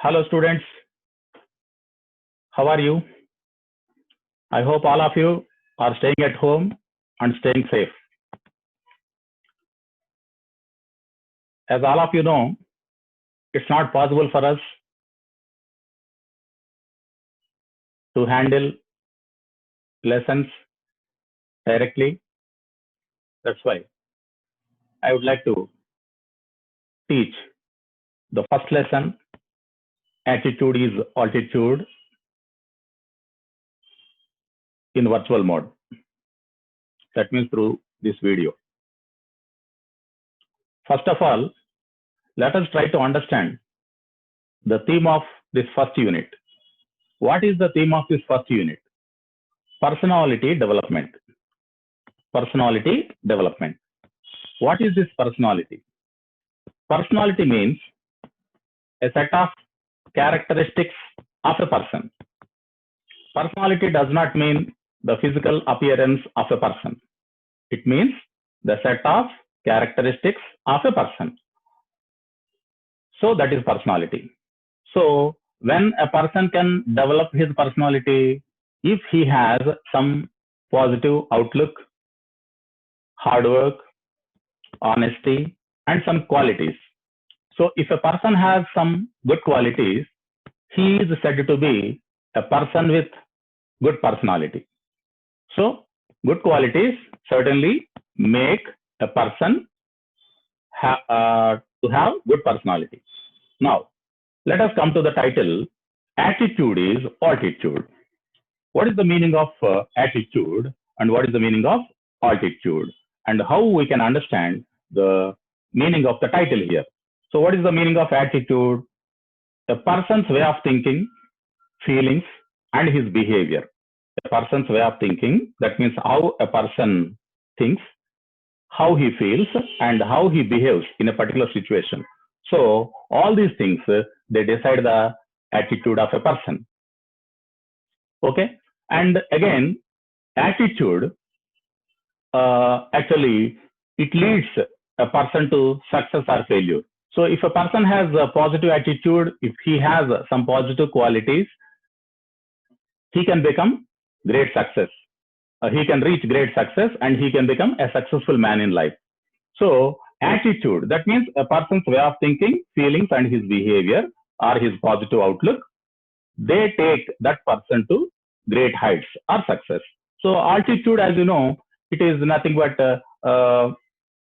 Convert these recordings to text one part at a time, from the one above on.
Hello students, how are you? I hope all of you are staying at home and staying safe. As all of you know, it's not possible for us to handle lessons directly. That's why I would like to teach the first lesson. Attitude is altitude in virtual mode. That means through this video. First of all, let us try to understand the theme of this first unit. What is the theme of this first unit? Personality development. Personality development. What is this personality? Personality means a set of characteristics of a person. Personality does not mean the physical appearance of a person. It means the set of characteristics of a person. So that is personality. So when a person can develop his personality, if he has some positive outlook, hard work, honesty, and some qualities. So if a person has some good qualities, he is said to be a person with good personality. So good qualities certainly make a person to have good personality. Now, let us come to the title. Attitude is altitude. What is the meaning of attitude and what is the meaning of altitude, and how we can understand the meaning of the title here. So what is the meaning of attitude? A person's way of thinking, feelings, and his behavior. A person's way of thinking, that means how a person thinks, how he feels, and how he behaves in a particular situation. So all these things, they decide the attitude of a person. Okay. And again, attitude, actually, it leads a person to success or failure. So if a person has a positive attitude, if he has some positive qualities, he can become great success. He can reach great success and he can become a successful man in life. So attitude, that means a person's way of thinking, feelings, and his behavior or his positive outlook, they take that person to great heights or success. So altitude, as you know, it is nothing but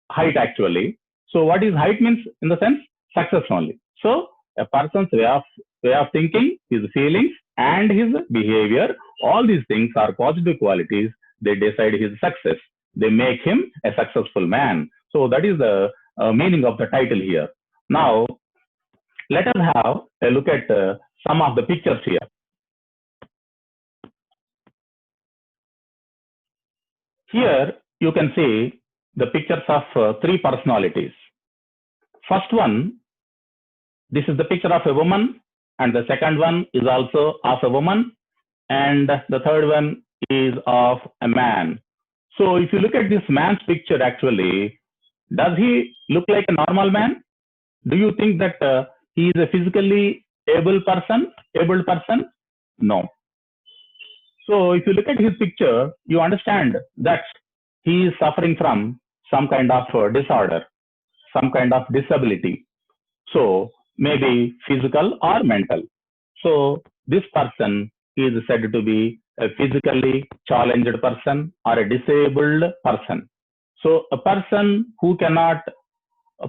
height actually. So what is height means in the sense success only. So a person's way of thinking, his feelings, and his behavior, all these things are positive qualities. They decide his success. They make him a successful man. So that is the meaning of the title here. Now, let us have a look at some of the pictures here. Here you can see the pictures of three personalities. First one, this is the picture of a woman, and the second one is also of a woman, and the third one is of a man. So if you look at this man's picture, actually, does he look like a normal man? Do you think that he is a physically able person? No. So if you look at his picture, you understand that he is suffering from some kind of disorder, some kind of disability. So maybe physical or mental. So this person is said to be a physically challenged person or a disabled person. So a person who cannot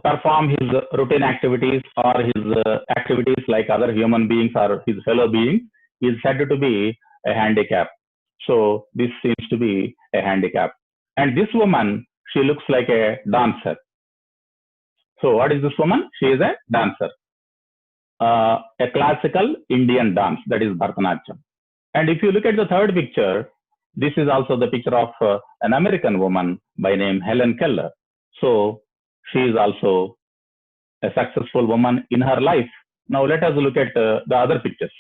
perform his routine activities or his activities like other human beings or his fellow beings is said to be a handicap. So this seems to be a handicap. And this woman, she looks like a dancer. So what is this woman? She is a dancer. A classical Indian dance, that is Bharatanatyam. And if you look at the third picture, this is also the picture of an American woman by name Helen Keller. So she is also a successful woman in her life. Now let us look at the other pictures.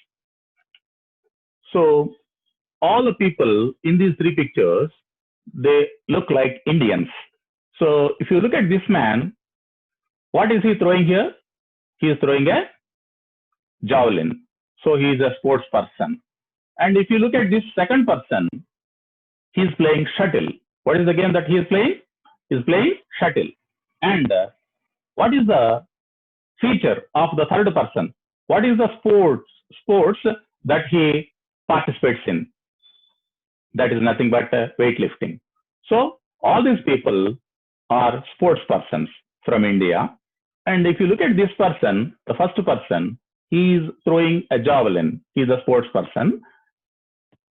So all the people in these three pictures, they look like Indians. So if you look at this man, what is he throwing here? He is throwing a javelin. So he is a sports person. And if you look at this second person, he is playing shuttle. What is the game that he is playing? He is playing shuttle. And what is the feature of the third person? What is the sports that he participates in? That is nothing but weightlifting. So all these people are sports persons from India. And if you look at this person, the first person, he is throwing a javelin. He is a sports person.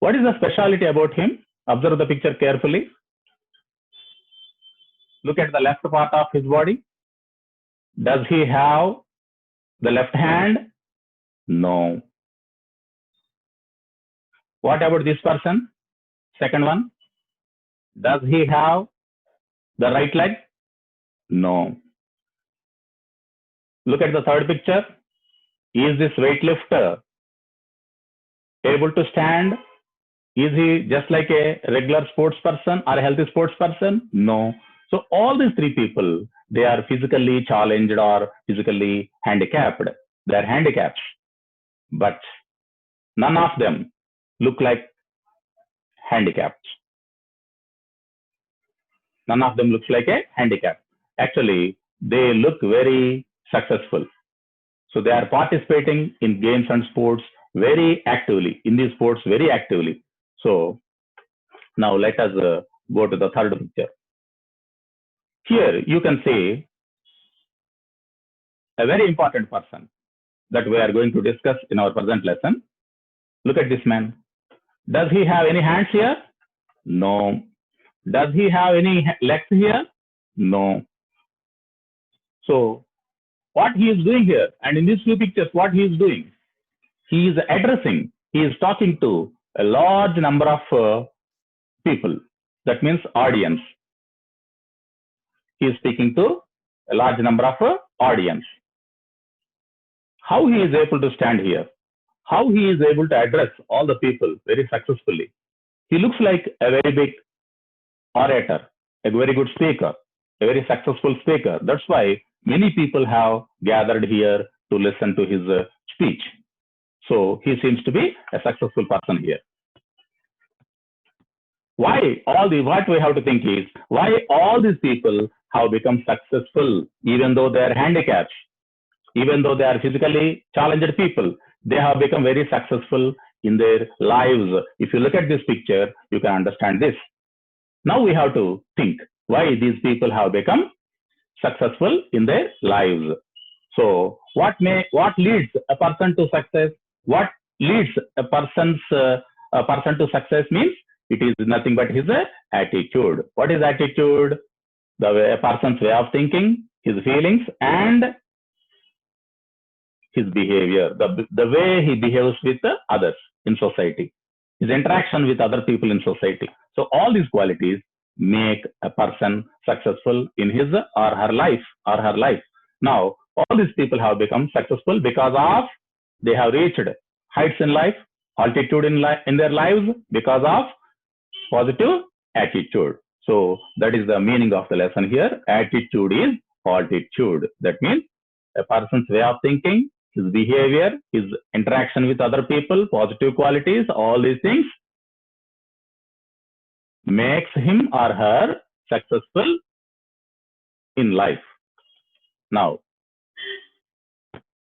What is the speciality about him? Observe the picture carefully. Look at the left part of his body. Does he have the left hand? No. What about this person? Second one. Does he have the right leg? No. Look at the third picture. Is this weightlifter able to stand? Is he just like a regular sports person or a healthy sports person? No. So all these three people, they are physically challenged or physically handicapped. They are handicaps. But none of them look like handicapped. None of them looks like a handicap. Actually, they look very successful. So they are participating in games and sports very actively, in these sports very actively. So now let us go to the third picture. Here you can see a very important person that we are going to discuss in our present lesson. Look at this man. Does he have any hands here? No. Does he have any legs here? No. So what he is doing here, and in these few pictures, what he is doing, he is addressing, he is talking to a large number of people. That means audience. He is speaking to a large number of audience. How he is able to stand here? How he is able to address all the people very successfully? He looks like a very big orator, a very good speaker, a very successful speaker. That's why many people have gathered here to listen to his speech. So he seems to be a successful person here. What we have to think is, why all these people have become successful even though they are handicapped, even though they are physically challenged people, they have become very successful in their lives. If you look at this picture, you can understand this. Now we have to think why these people have become successful in their lives. So what leads a person to success? What leads a person to success means it is nothing but his attitude. What is attitude? A person's way of thinking, his feelings, and his behavior, the way he behaves with others in society, his interaction with other people in society. So all these qualities make a person successful in his or her life. Now, all these people have become successful because of they have reached heights in life, altitude in their lives because of positive attitude. So that is the meaning of the lesson here. Attitude is altitude. That means a person's way of thinking, his behavior, his interaction with other people, positive qualities, all these things makes him or her successful in life. Now,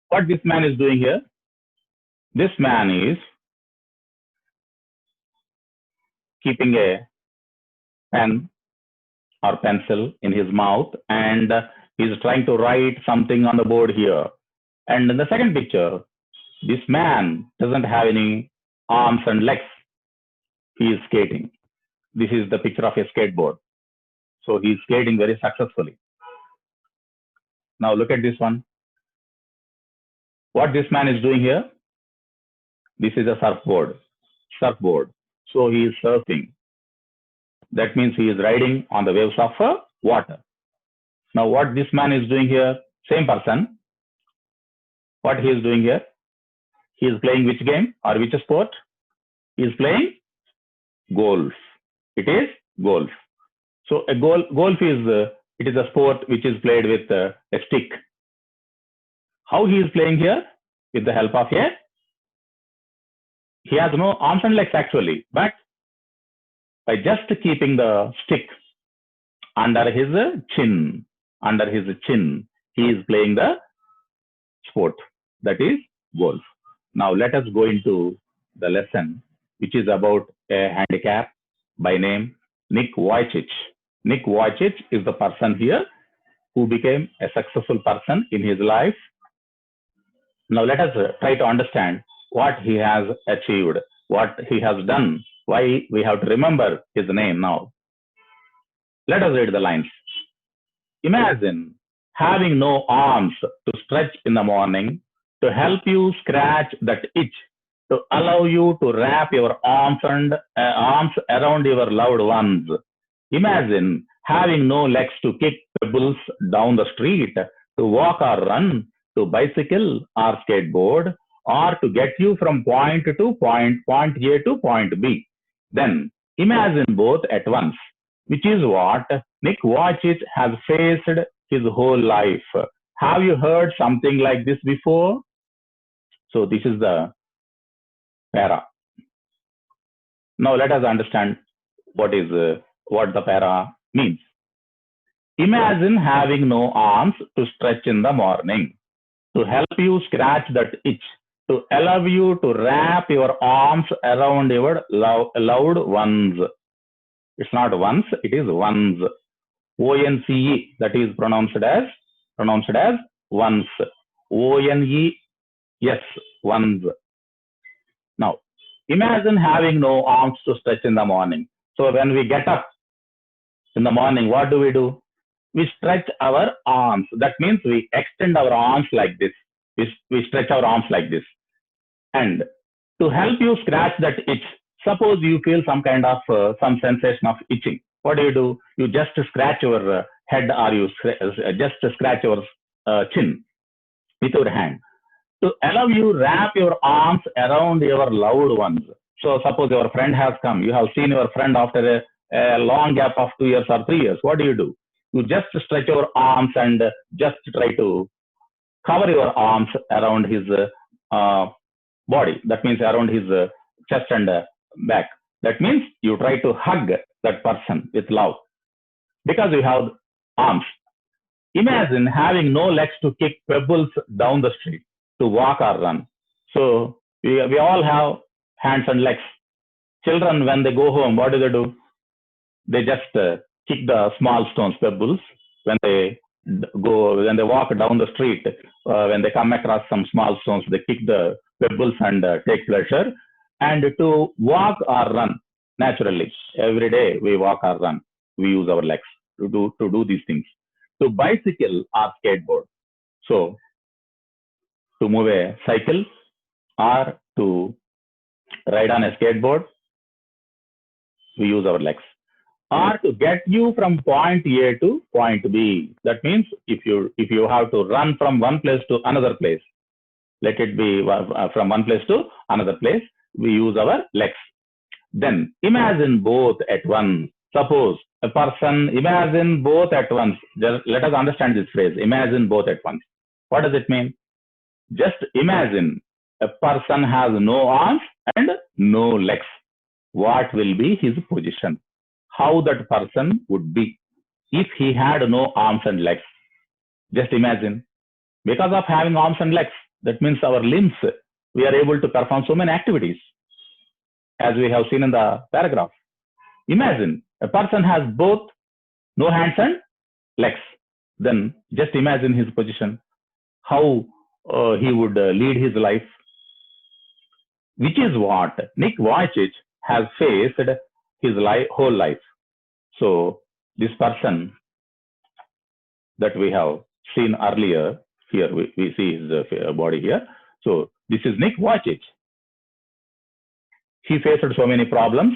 what this man is doing here? This man is keeping a pen or pencil in his mouth and he's trying to write something on the board here. And in the second picture, this man doesn't have any arms and legs. He is skating. This is the picture of a skateboard. So he's skating very successfully. Now look at this one. What this man is doing here? This is a surfboard. So he is surfing. That means he is riding on the waves of water. Now what this man is doing here? Same person. What he is doing here? He is playing which game or which sport? He is playing golf. It is golf. So a golf is it is a sport which is played with a stick. How he is playing here? with the help of he has no arms and legs actually, but by just keeping the stick under his chin, he is playing the sport, that is golf. Now let us go into the lesson, which is about a handicap by name Nick Vujicic. Nick Vujicic is the person here who became a successful person in his life. Now let us try to understand what he has achieved, what he has done, why we have to remember his name now. Let us read the lines. Imagine having no arms to stretch in the morning to help you scratch that itch, to allow you to wrap your arms around your loved ones. Imagine having no legs to kick pebbles down the street, to walk or run, to bicycle or skateboard, or to get you from point A to point B. Then imagine both at once, which is what Nick Vujicic has faced his whole life. Have you heard something like this before? So this is the para. Now let us understand what the para means. Imagine having no arms to stretch in the morning, to help you scratch that itch, to allow you to wrap your arms around your loved ones. It's not once, it is ones. ONCE, that is pronounced as once. ONES, ones. Now, imagine having no arms to stretch in the morning. So when we get up in the morning, what do? We stretch our arms. That means we extend our arms like this. We stretch our arms like this. And to help you scratch that itch, suppose you feel some kind of some sensation of itching. What do? You just scratch your head, or you just scratch your chin with your hand, to allow you wrap your arms around your loved ones. So suppose your friend has come. You have seen your friend after a long gap of 2 years or 3 years. What do? You just stretch your arms and just try to cover your arms around his body. That means around his chest and back. That means you try to hug that person with love because you have arms. Imagine having no legs to kick pebbles down the street, to walk or run. So we all have hands and legs. Children, when they go home, what do? They just kick the small stones, pebbles. When they walk down the street, when they come across some small stones, they kick the pebbles and take pleasure. And to walk or run, naturally, every day we walk or run. We use our legs to do these things. To bicycle or skateboard. So to move a cycle or to ride on a skateboard, we use our legs. Or to get you from point A to point B. That means if you have to run from one place to another place, let it be from one place to another place, we use our legs. Then imagine both at once. Suppose a person imagine both at once. Just let us understand this phrase. Imagine both at once. What does it mean? Just imagine a person has no arms and no legs. What will be his position? How that person would be if he had no arms and legs? Just imagine. Because of having arms and legs, that means our limbs, we are able to perform so many activities, as we have seen in the paragraph. Imagine a person has both no hands and legs. Then just imagine his position, how he would lead his life, which is what Nick Vujicic has faced his whole life. So this person that we have seen earlier, here we see his body here. So this is Nick Vujicic. He faced so many problems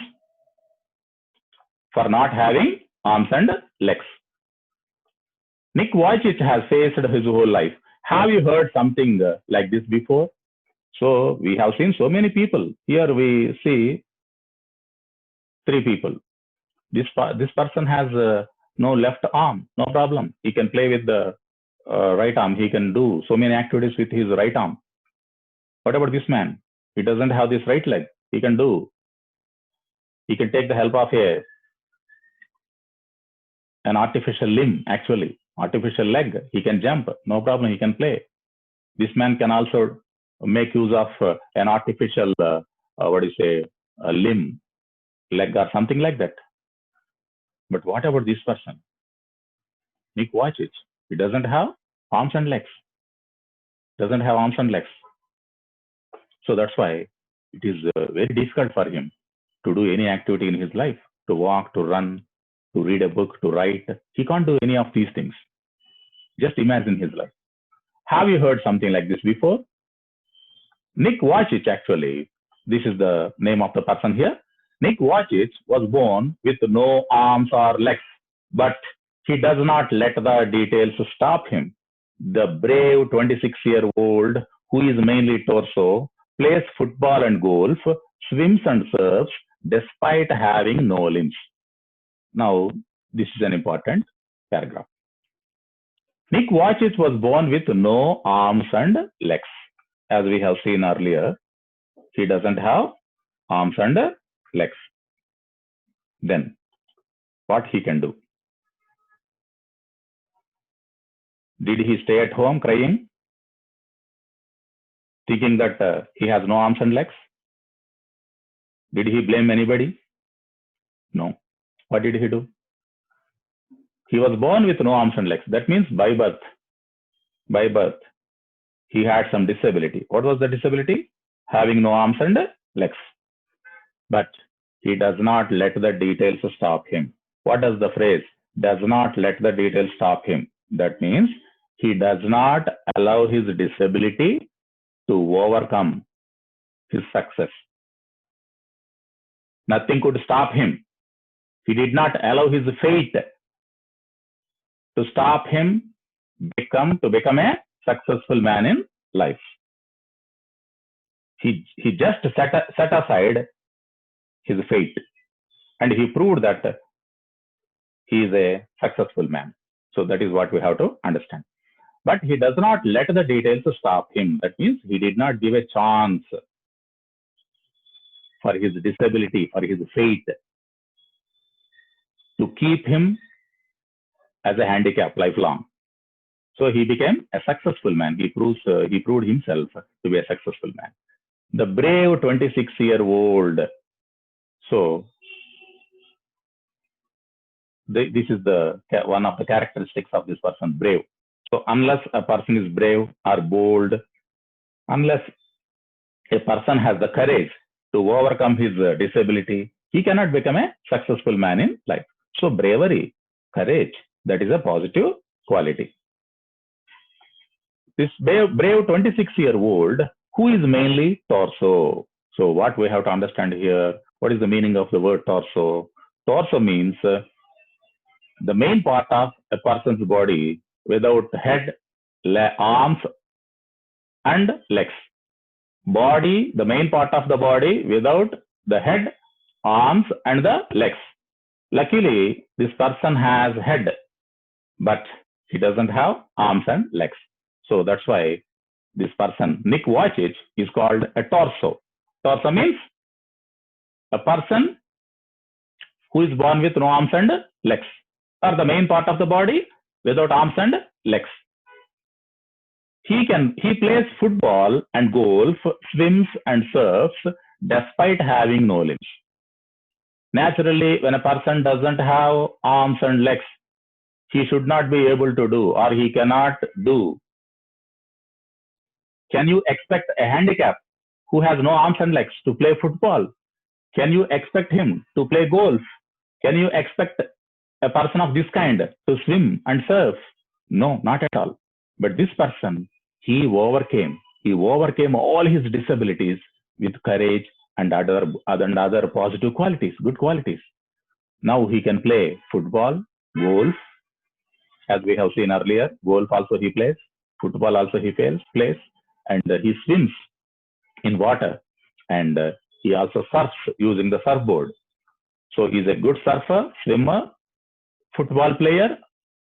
for not having arms and legs. Nick Vujicic has faced his whole life. Have you heard something like this before? So we have seen so many people. Here we see 3 people. This person has no left arm, no problem. He can play with the right arm. He can do so many activities with his right arm. What about this man? He doesn't have this right leg. He can take the help of an artificial limb, actually, artificial leg. He can jump, no problem. He can play. This man can also make use of an artificial, a limb, leg or something like that. But what about this person? Nick Vujicic. He doesn't have arms and legs. Doesn't have arms and legs. So that's why it is very difficult for him to do any activity in his life, to walk, to run, to read a book, to write. He can't do any of these things. Just imagine his life. Have you heard something like this before? Nick Vujicic, actually, this is the name of the person here. Nick Vujicic was born with no arms or legs, but he does not let the details stop him. The brave 26-year-old, who is mainly torso, plays football and golf, swims and surfs, despite having no limbs. Now, this is an important paragraph. Nick Vujicic was born with no arms and legs. As we have seen earlier, he doesn't have arms and legs. Then, what he can do? Did he stay at home crying, thinking that he has no arms and legs? Did he blame anybody? No. What did he do? He was born with no arms and legs. That means by birth, he had some disability. What was the disability? Having no arms and legs. But he does not let the details stop him. What does the phrase, does not let the details stop him? That means he does not allow his disability to overcome his success. Nothing could stop him. He did not allow his fate to stop him to become a successful man in life. He just set aside his fate, and he proved that he is a successful man. So that is what we have to understand. But he does not let the details stop him. That means he did not give a chance for his disability, for his fate, to keep him as a handicap lifelong. So he became a successful man. He proved himself to be a successful man. The brave 26-year-old. So this is one of the characteristics of this person, brave. So unless a person is brave or bold, unless a person has the courage to overcome his disability, he cannot become a successful man in life. So bravery, courage, that is a positive quality. This brave 26-year-old, who is mainly torso. So what we have to understand here, what is the meaning of the word torso? Torso means the main part of a person's body without head, arms, and legs. Body, the main part of the body without the head, arms, and the legs. Luckily, this person has head, but he doesn't have arms and legs. So that's why this person, Nick Vujicic, is called a torso. Torso means a person who is born with no arms and legs, or the main part of the body without arms and legs. He plays football and golf, swims and surfs despite having no limbs. Naturally, when a person doesn't have arms and legs, he should not be able to do, or he cannot do. Can you expect a handicap who has no arms and legs to play football? Can you expect him to play golf? Can you expect a person of this kind to swim and surf? No, not at all. But this person, he overcame all his disabilities with courage and other positive qualities, good qualities. Now he can play football, golf, as we have seen earlier. Golf also he plays, football also he plays, and he swims in water, and he also surfs using the surfboard. So he's a good surfer, swimmer, football player,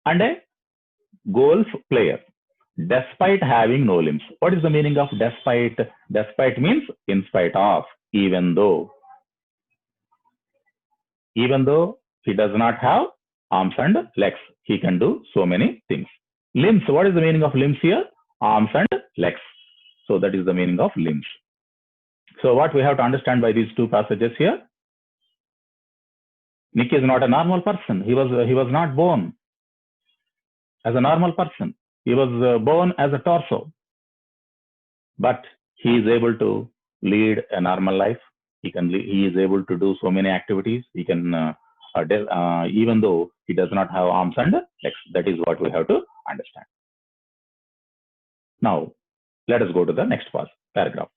and a golf player. despite having no limbs. What is the meaning of despite? Despite means in spite of, even though. Even though he does not have arms and legs, he can do so many things. Limbs, what is the meaning of limbs here? Arms and legs. So that is the meaning of limbs. So what we have to understand by these two passages here, Nick is not a normal person. He was not born as a normal person. He was born as a torso, but he is able to lead a normal life. He is able to do so many activities. He can, even though he does not have arms and legs. That is what we have to understand. Now, let us go to the next paragraph.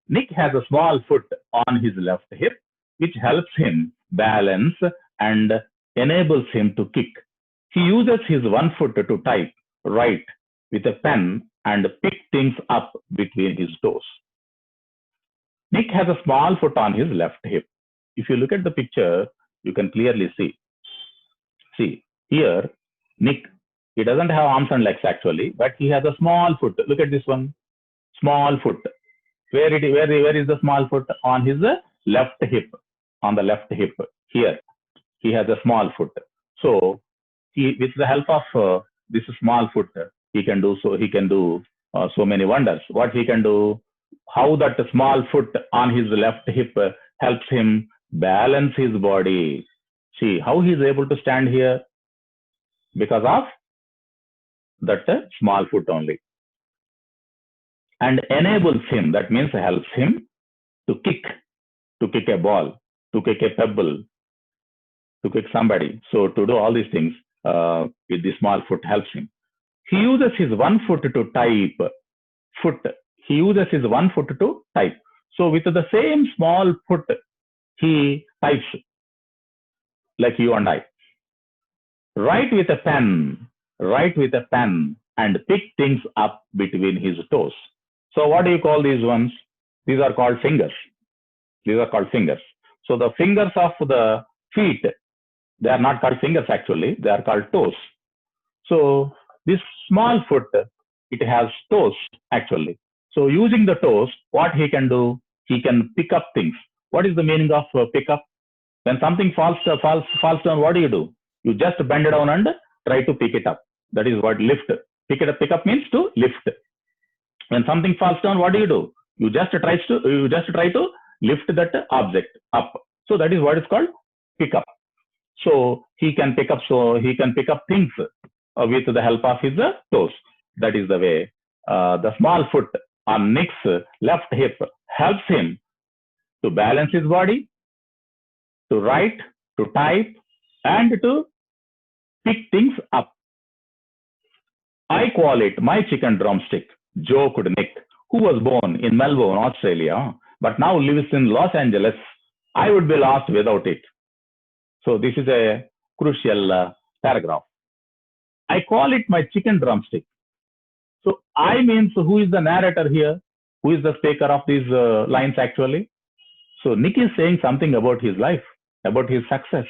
Nick has a small foot on his left hip, which helps him balance and enables him to kick. He uses his one foot to type, write with a pen, and pick things up between his toes. Nick has a small foot on his left hip. If you look at the picture, you can clearly see. See, here, Nick, he doesn't have arms and legs actually, but he has a small foot. Look at this one, small foot. Where is the small foot? On his left hip. On the left hip. Here, he has a small foot. So, with the help of this small foot, he can do so many wonders. What he can do? How that small foot on his left hip helps him balance his body. See how he is able to stand here because of that small foot only. And enables him, that means helps him to kick a ball, to kick a pebble, to kick somebody. So to do all these things with the small foot helps him. He uses his one foot to type. He uses his one foot to type. So with the same small foot, he types like you and I. Write with a pen, and pick things up between his toes. So what do you call these ones? These are called fingers. So the fingers of the feet, they are not called fingers actually, they are called toes. So this small foot, it has toes actually. So using the toes, what he can do, he can pick up things. What is the meaning of pick up? When something falls down, what do? You just bend it down and try to pick it up. That is what lift. Pick up means to lift. When something falls down, what do? You just try to lift that object up. So that is what is called pick up. So he can pick up things with the help of his toes. That is the way the small foot on Nick's left hip helps him to balance his body, to write, to type, and to pick things up. I call it my chicken drumstick, joked Nick, who was born in Melbourne, Australia, but now lives in Los Angeles. I would be lost without it. So this is a crucial paragraph. I call it my chicken drumstick. So I means who is the narrator here? Who is the speaker of these lines actually? So Nick is saying something about his life, about his success.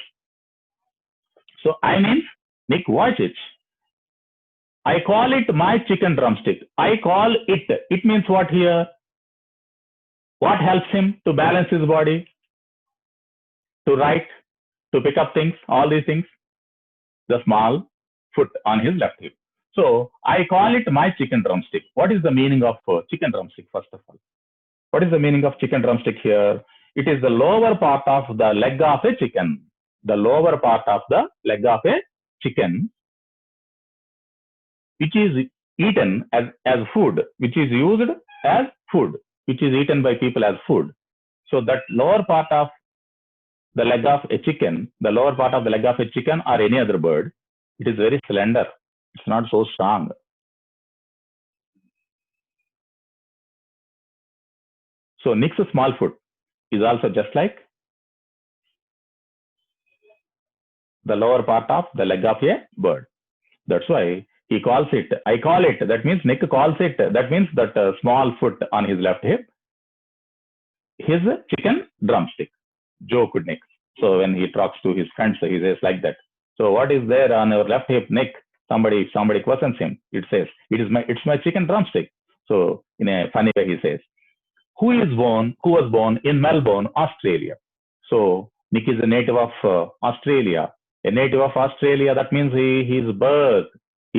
So I means Nick, watch it. I call it my chicken drumstick. I call it. It means what here? What helps him to balance his body, to write, to pick up things, all these things? The small foot on his left hip. So I call it my chicken drumstick. What is the meaning of chicken drumstick, first of all? What is the meaning of chicken drumstick here? It is the lower part of the leg of a chicken. The lower part of the leg of a chicken, which is eaten as food, which is used as food, which is eaten by people as food. So that lower part of the leg of a chicken, or any other bird, it is very slender. It's not so strong. So Nick's small foot is also just like the lower part of the leg of a bird. That's why he calls it, I call it, that means Nick calls it, that means that small foot on his left hip, his chicken drumstick, joked Nick. So when he talks to his friends, he says like that. So what is there on your left hip, Nick? somebody questions him, it says, it's my chicken drumstick. So in a funny way, he says, who was born in Melbourne, Australia. So Nick is a native of Australia. A native of Australia, that means he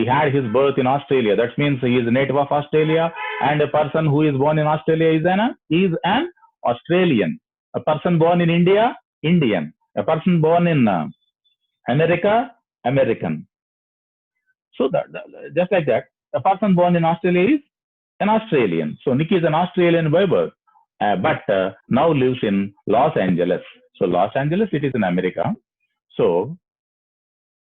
had his birth in Australia. That means he is a native of Australia, and a person who is born in Australia is an Australian. A person born in India, Indian. A person born in America, American. So just like that, a person born in Australia is an Australian. So Nick is an Australian by birth, but now lives in Los Angeles. So Los Angeles, it is in America. So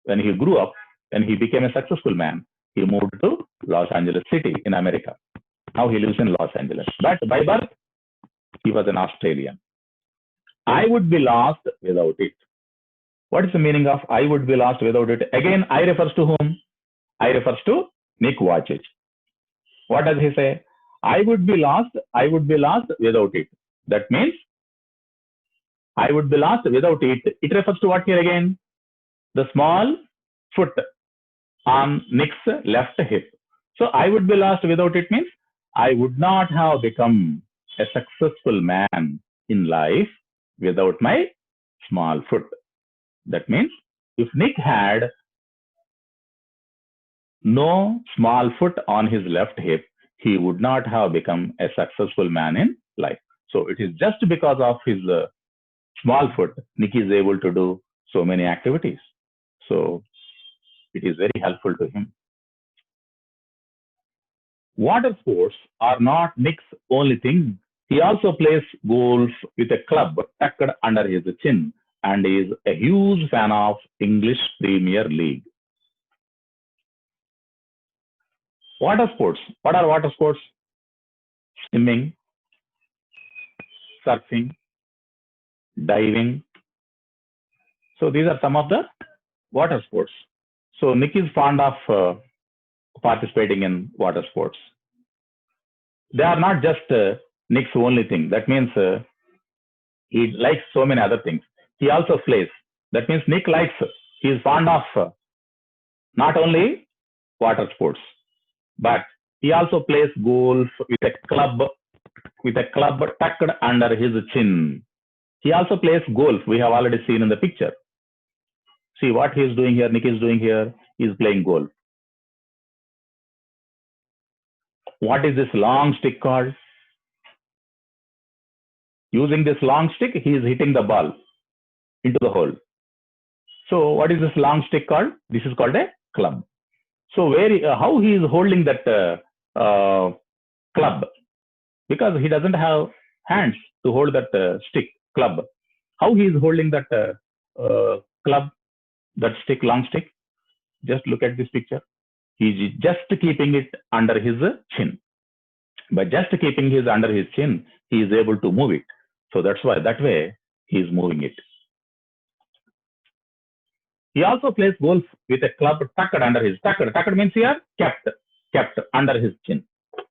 when he grew up and he became a successful man, he moved to Los Angeles City in America. Now he lives in Los Angeles. But by birth, he was an Australian. I would be lost without it. What is the meaning of I would be lost without it? Again, I refers to whom? I refers to Nick Vujicic. What does he say? I would be lost without it. That means I would be lost without it. It refers to what here again? The small foot on Nick's left hip. So I would be lost without it means I would not have become a successful man in life without my small foot. That means if Nick had no small foot on his left hip, he would not have become a successful man in life. So it is just because of his small foot, Nick is able to do so many activities. So it is very helpful to him. Water sports are not Nick's only thing. He also plays golf with a club tucked under his chin and is a huge fan of English Premier League. Water sports. What are water sports? Swimming, surfing, diving. So these are some of the water sports. So Nick is fond of participating in water sports. They are not just Nick's only thing. That means he likes so many other things. He also plays. That means Nick likes, he is fond of not only water sports, but he also plays golf with a club tucked under his chin. He also plays golf. We have already seen in the picture. See what he is doing here, Nick is doing here. He is playing golf. What is this long stick called? Using this long stick, he is hitting the ball into the hole. So what is this long stick called? This is called a club. So how he is holding that club? Because he doesn't have hands to hold that club. How he is holding that club, that stick, long stick? Just look at this picture. He is just keeping it under his chin. By just keeping his under his chin, he is able to move it. So that way he is moving it. He also plays golf with a club tucked under his tucked means here kept under his chin.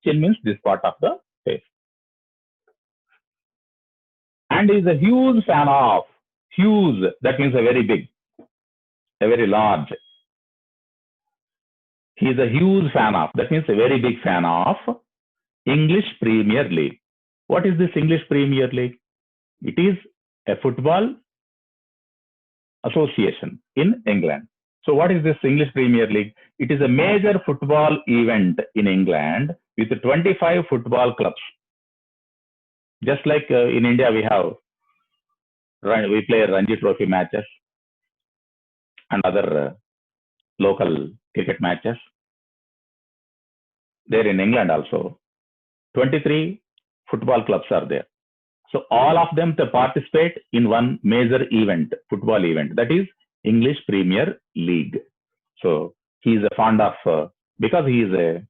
Chin means this part of the face. And he is a huge fan of that means a very big, a very large. He is a huge fan of, that means a very big fan of English Premier League. What is this English Premier League? It is a football association in England. So what is this English Premier League? It is a major football event in England with 25 football clubs. Just like in India, we play Ranji Trophy matches and other local cricket matches. There in England also, 23 football clubs are there. So all of them to participate in one major event, football event, that is English Premier League. So he is a fond of, because he is a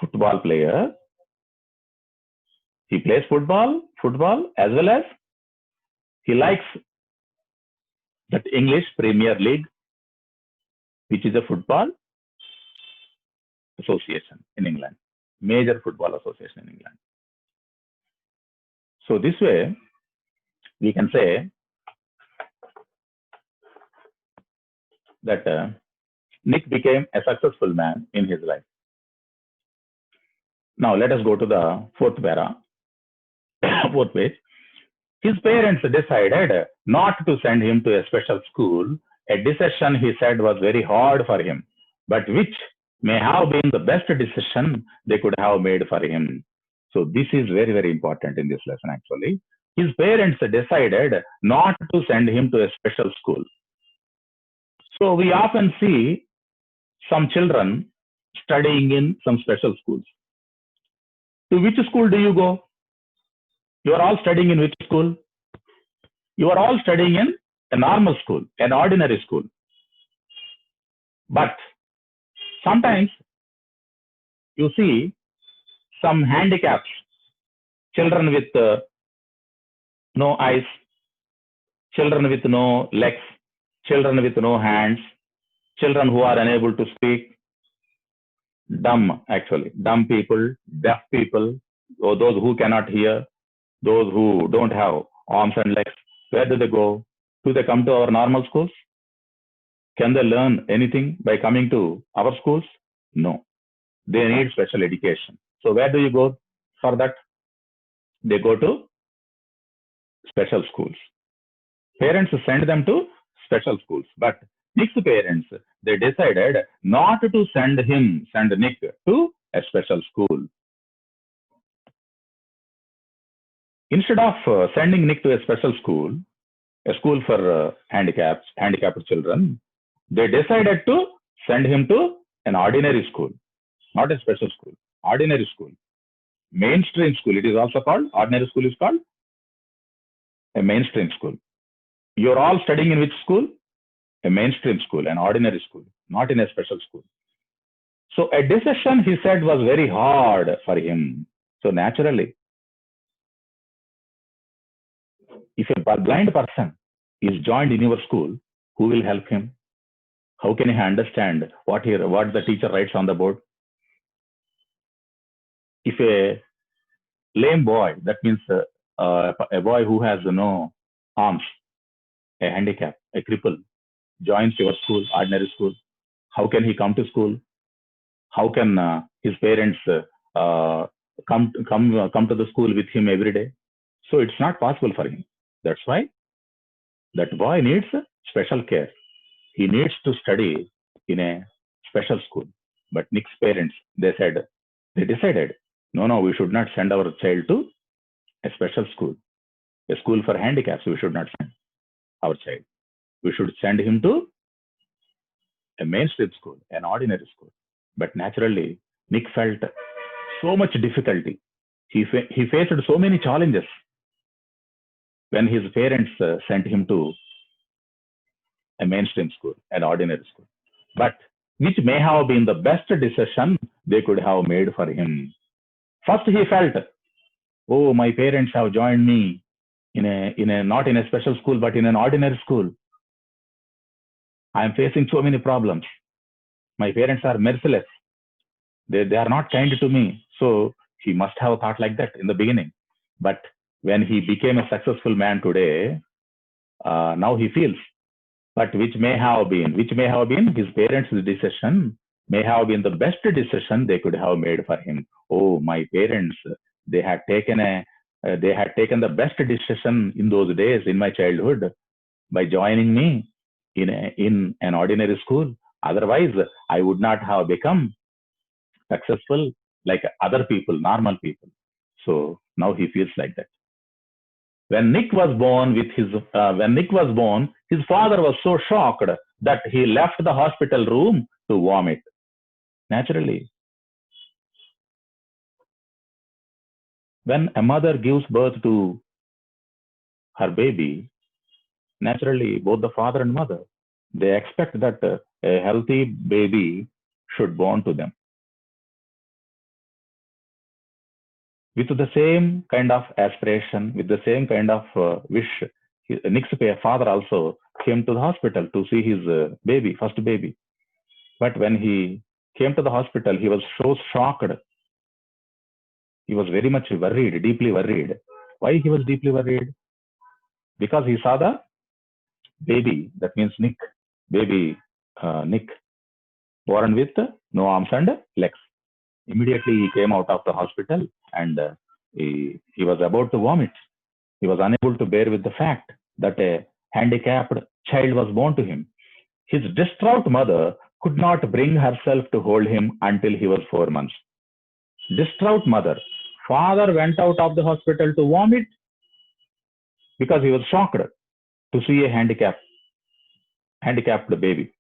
football player, he plays football as well as he likes that English Premier League, which is a football association in England, major football association in England. So this way, we can say that Nick became a successful man in his life. Now let us go to the fourth para, fourth page. His parents decided not to send him to a special school, a decision he said was very hard for him, but which may have been the best decision they could have made for him. So this is very, very important in this lesson actually. His parents decided not to send him to a special school. So we often see some children studying in some special schools. To which school do you go? You are all studying in which school? You are all studying in a normal school, an ordinary school. But sometimes you see some handicaps, children with no eyes, children with no legs, children with no hands, children who are unable to speak, dumb actually, dumb people, deaf people, or those who cannot hear, those who don't have arms and legs. Where do they go? Do they come to our normal schools? Can they learn anything by coming to our schools? No. They need special education. So where do you go for that? They go to special schools. Parents send them to special schools. But Nick's parents, they decided not to send Nick to a special school. Instead of sending Nick to a special school, a school for handicapped children, they decided to send him to an ordinary school, not a special school, ordinary school, mainstream school. It is also called, ordinary school is called a mainstream school. You're all studying in which school? A mainstream school, an ordinary school, not in a special school. So a decision, he said, was very hard for him. So naturally, if a blind person is joined in your school, who will help him? How can he understand what the teacher writes on the board? If a lame boy, that means a boy who has no arms, a handicap, a cripple, joins your school, ordinary school, how can he come to school? How can his parents come to the school with him every day? So it's not possible for him. That's why that boy needs special care. He needs to study in a special school. But Nick's parents, they decided, no, we should not send our child to a special school, a school for handicaps. We should not send our child. We should send him to a mainstream school, an ordinary school. But naturally, Nick felt so much difficulty. He faced so many challenges when his parents sent him to a mainstream school, an ordinary school, but which may have been the best decision they could have made for him. First, he felt, oh, my parents have joined me not in a special school, but in an ordinary school. I am facing so many problems. My parents are merciless. They are not kind to me. So he must have thought like that in the beginning. But when he became a successful man today, now he feels, but which may have been his parents' decision may have been the best decision they could have made for him. Oh, my parents, they had taken the best decision in those days in my childhood by joining me in an ordinary school. Otherwise, I would not have become successful like other people, normal people. So now he feels like that. When Nick was born, his father was so shocked that he left the hospital room to vomit. Naturally, when a mother gives birth to her baby, naturally, both the father and mother, they expect that a healthy baby should born to them with the same kind of aspiration, with the same kind of wish. Nick's father also came to the hospital to see his first baby. But when he came to the hospital, he was so shocked. He was very much worried, deeply worried. Why he was deeply worried? Because he saw the baby, that means Nick, baby Nick. born with no arms and legs. Immediately he came out of the hospital and he was about to vomit. He was unable to bear with the fact that a handicapped child was born to him. His distraught mother could not bring herself to hold him until he was 4 months. Distraught mother. Father went out of the hospital to vomit because he was shocked to see a handicapped baby.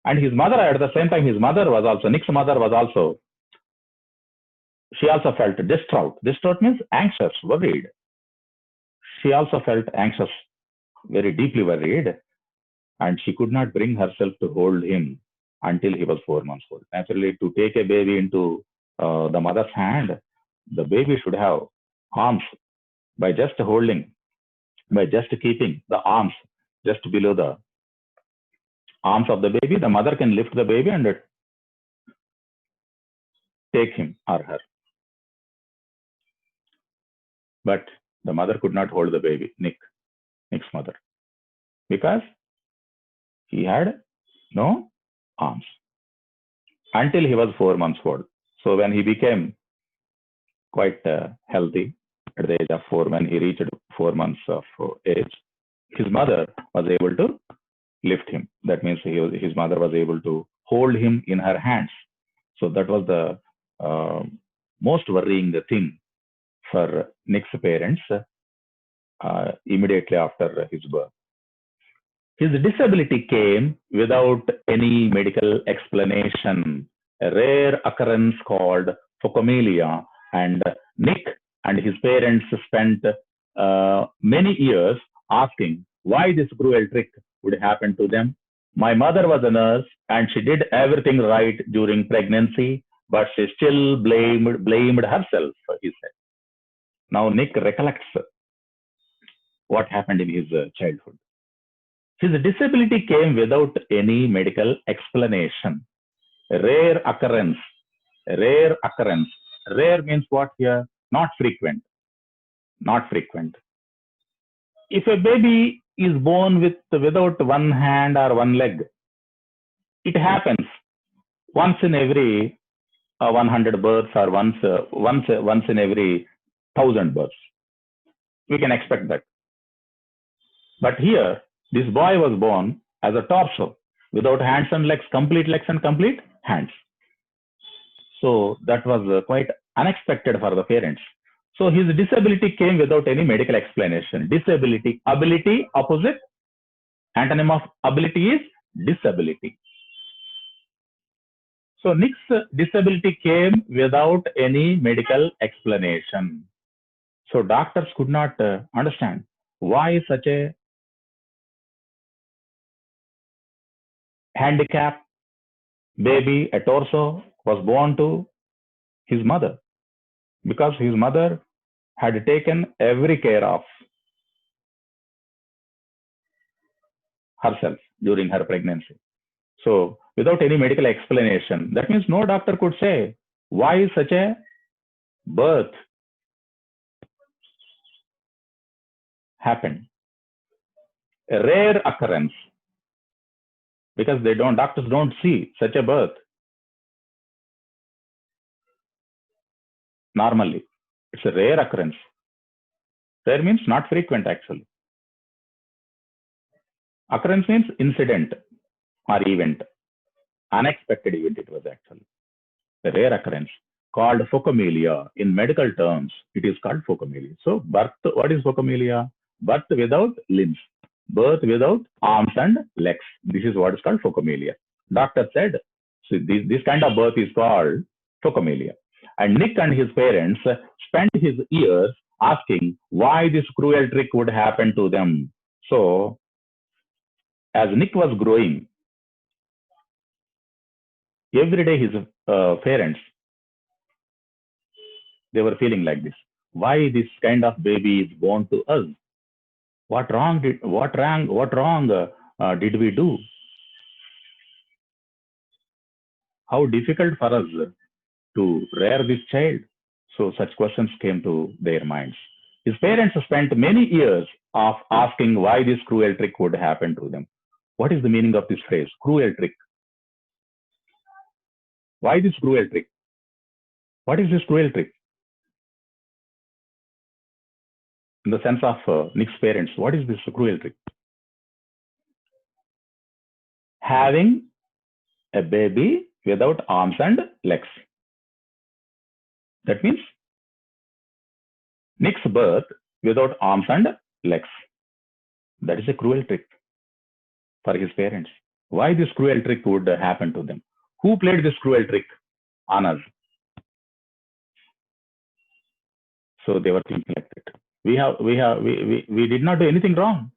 And his mother, at the same time, Nick's mother was also, she also felt distraught. Distraught means anxious, worried. She also felt anxious, very deeply worried, and she could not bring herself to hold him until he was 4 months old. Naturally, to take a baby into the mother's hand, the baby should have arms. By just keeping the arms just below the arms of the baby, the mother can lift the baby and take him or her. But the mother could not hold the baby, Nick's mother, because he had no arms until he was 4 months old. So when he became quite healthy at the age of 4, when he reached 4 months of age, his mother was able to lift him. That means his mother was able to hold him in her hands. So that was the most worrying thing for Nick's parents immediately after his birth. His disability came without any medical explanation, a rare occurrence called phocomelia, and Nick and his parents spent many years asking why this cruel trick would happen to them. My mother was a nurse and she did everything right during pregnancy, but she still blamed herself, he said. Now Nick recollects what happened in his childhood. His disability came without any medical explanation. Rare occurrence. Rare occurrence. Rare means what here? Not frequent. Not frequent. If a baby is born without one hand or one leg, it happens once in every 100 births or once in every 1,000 births. We can expect that. But here, this boy was born as a torso, without hands and legs and complete hands. So that was quite unexpected for the parents. So his disability came without any medical explanation. Disability, ability, opposite. Antonym of ability is disability. So Nick's disability came without any medical explanation. So doctors could not understand why such a handicapped baby, a torso, was born to his mother, because his mother had taken every care of herself during her pregnancy. So without any medical explanation, that means no doctor could say why such a birth happened. A rare occurrence, because doctors don't see such a birth normally. It's a rare occurrence. Rare means not frequent actually. Occurrence means incident or event. Unexpected event it was actually. A rare occurrence called phocomelia. In medical terms, it is called phocomelia. So birth, what is phocomelia? Birth without limbs. Birth without arms and legs. This is what is called phocomelia. Doctor said, so this kind of birth is called phocomelia. And Nick and his parents spent his years asking why this cruel trick would happen to them. So as Nick was growing, every day his parents, they were feeling like this. Why this kind of baby is born to us? What wrong did we do? How difficult for us to rear this child? So such questions came to their minds. His parents spent many years of asking why this cruel trick would happen to them. What is the meaning of this phrase, cruel trick? Why this cruel trick? What is this cruel trick? In the sense of Nick's parents, what is this cruel trick? Having a baby without arms and legs. That means Nick's birth without arms and legs. That is a cruel trick for his parents. Why this cruel trick would happen to them? Who played this cruel trick on us? So they were thinking like that. We did not do anything wrong,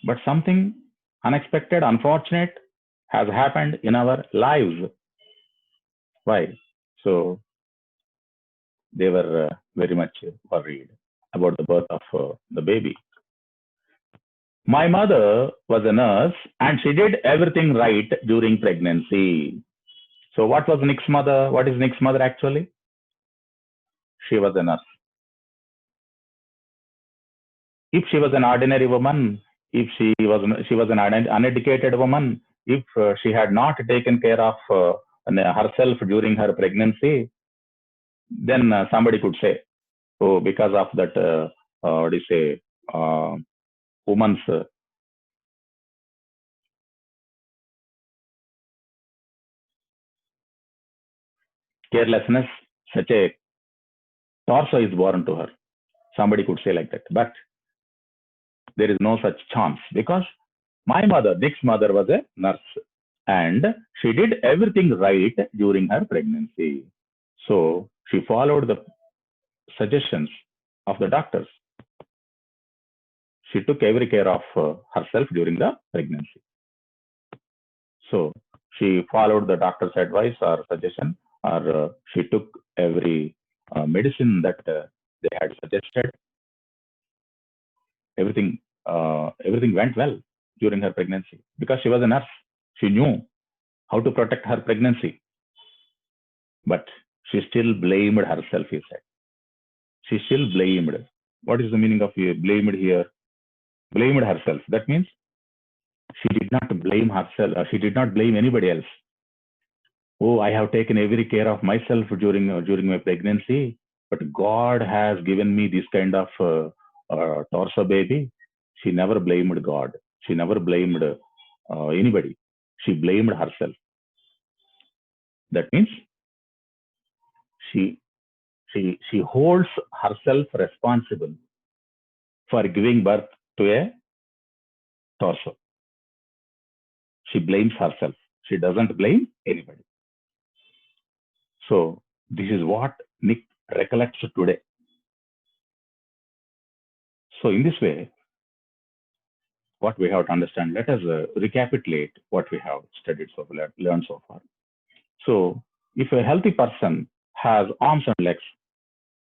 but something unexpected, unfortunate has happened in our lives. Why? So they were very much worried about the birth of the baby. My mother was a nurse and she did everything right during pregnancy. So what was Nick's mother? What is Nick's mother actually? She was a nurse. If she was an ordinary woman, if she was an uneducated woman, if she had not taken care of herself during her pregnancy, then somebody could say, oh, because of that, what do you say, woman's carelessness, such a torso is born to her. Somebody could say like that. But there is no such chance because my mother, Nick's mother, was a nurse and she did everything right during her pregnancy. So she followed the suggestions of the doctors. She took every care of herself during the pregnancy. So she followed the doctor's advice or suggestion, or she took every medicine that they had suggested. Everything went well during her pregnancy because she was a nurse. She knew how to protect her pregnancy, but she still blamed herself. He said she still blamed. What is the meaning of blamed here? Blamed herself. That means she did not blame herself. She did not blame anybody else. Oh, I have taken every care of myself during my pregnancy, but God has given me this kind of torso baby. She never blamed God. She never blamed anybody. She blamed herself. That means she holds herself responsible for giving birth to a torso. She blames herself. She doesn't blame anybody. So this is what Nick recollects today. So in this way, what we have to understand, let us recapitulate what we have studied so far, learned so far. So if a healthy person has arms and legs,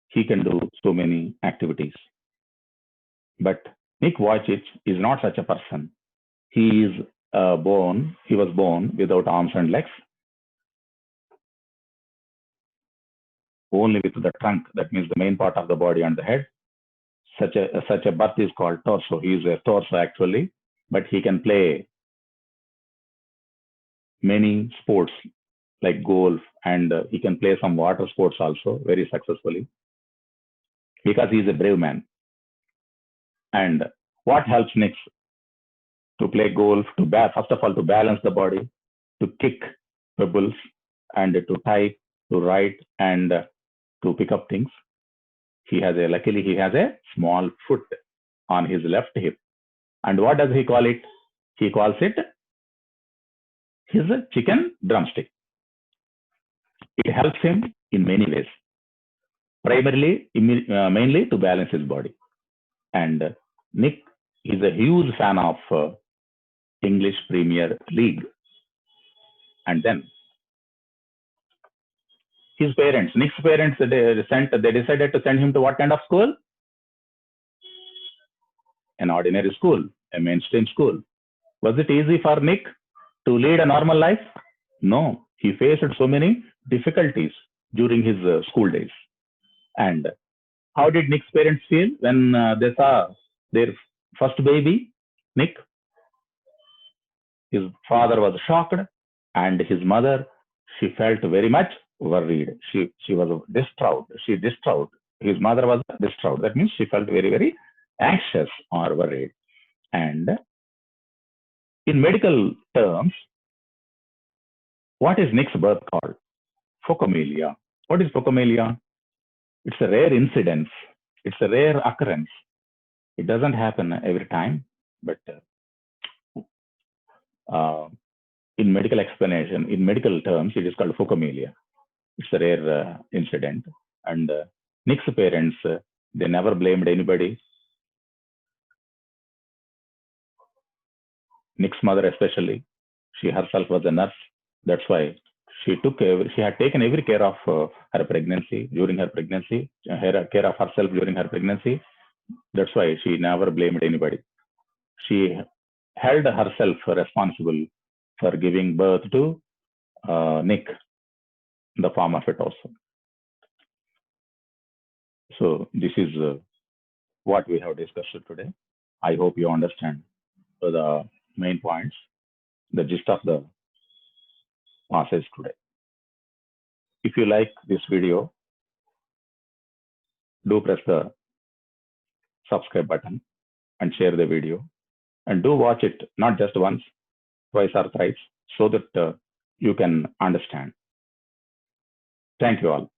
he can do so many activities. But Nick Vujicic is not such a person. He was born without arms and legs, only with the trunk, that means the main part of the body and the head. Such a birth is called torso. He is a torso actually, but he can play many sports like golf, and he can play some water sports also very successfully because he is a brave man. And what helps Nick to play golf, first of all, to balance the body, to kick pebbles, and to type, to write, and to pick up things. Luckily, he has a small foot on his left hip. And what does he call it? He calls it his chicken drumstick. It helps him in many ways. Primarily, mainly to balance his body. And Nick is a huge fan of English Premier League. And then his parents, Nick's parents, they decided to send him to what kind of school? An ordinary school, a mainstream school. Was it easy for Nick to lead a normal life? No, he faced so many difficulties during his school days. And how did Nick's parents feel when they saw their first baby, Nick? His father was shocked, and his mother She felt very much worried. She was distraught. She distraught. His mother was distraught. That means she felt very, very anxious or worried. And in medical terms, what is Nick's birth called? Phocomelia. What is phocomelia? It's a rare incidence. It's a rare occurrence. It doesn't happen every time, but in medical explanation, in medical terms, it is called phocomelia. It's a rare incident. And Nick's parents, they never blamed anybody. Nick's mother especially, she herself was a nurse. That's why she had taken every care of her pregnancy, during her pregnancy, care of herself during her pregnancy. That's why she never blamed anybody. She held herself responsible for giving birth to Nick in the form of a torso. So this is what we have discussed today. I hope you understand the main points, the gist of the passage today. If you like this video, do press the subscribe button and share the video, and do watch it not just once, twice or thrice, so that you can understand. Thank you all.